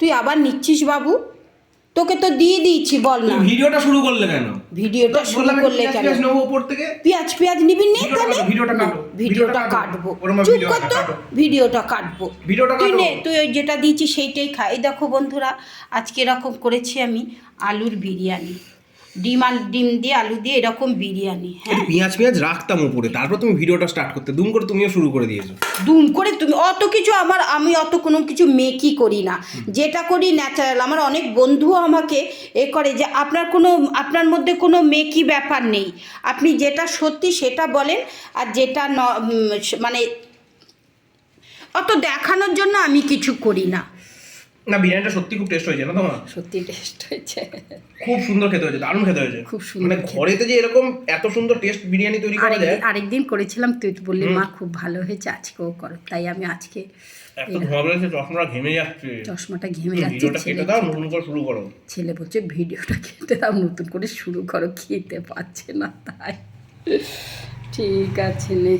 তুই আবার নিচ্ছিস বাবু? তোকে তো দিয়ে দিয়েছি, বল না। ভিডিওটা শুরু করলে কেন? ভিডিওটা শুরু করলে কেন? নেবো উপর থেকে। পেঁয়াজ নিবি নে, তাহলে ভিডিওটা কাটো। ভিডিওটা কাটবো। চুপ কর তো, ভিডিওটা কাটবো। তুই নে, তুই ওই যেটা দিয়েছিস সেইটাই খা। এই দেখো বন্ধুরা, আজকে এরকম করেছি আমি আলুর বিরিয়ানি, ডিম দিয়ে আলু দিয়ে এরকম বিরিয়ানি। হ্যাঁ, পেঁয়াজ রাখতাম উপরে, তারপর তুমি ভিডিওটা স্টার্ট করতে, দুম করে তুমিও শুরু করে দিয়েছো। দুম করে তুমি অত কিছু আমি অত কোনো কিছু মেকি করি না, যেটা করি ন্যাচারাল। আমার অনেক বন্ধুও আমাকে করে যে আপনার মধ্যে কোনো মেকি ব্যাপার নেই, আপনি যেটা সত্যি সেটা বলেন, আর যেটা মানে অত দেখানোর জন্য আমি কিছু করি না। না, বিরিয়ানিটা সত্যি খুব টেস্ট হয়েছে না তোমার? সত্যি টেস্ট হয়েছে, খুব সুন্দর খেতে হয়েছে, দারুণ খেতে হয়েছে, খুব সুন্দর। মানে ঘরেতে যে এরকম এত সুন্দর টেস্ট বিরিয়ানি তৈরি করা যায়। আরেকদিন করেছিলাম, তুই বললি মা খুব ভালো হয়েছে, আজকেও করো, তাই আমি আজকে এত ধোঁয়া বেরোচ্ছে, চশমাটা ঘেমে যাচ্ছে। চশমাটা ঘেমে যাচ্ছে। ভিডিওটা খেতে দাও, নতুন করে শুরু করো। ছেলে বলছে ভিডিওটা খেতে দাও, নতুন করে শুরু করো, খেতে পাচ্ছে না তাই। ঠিক আছে নে।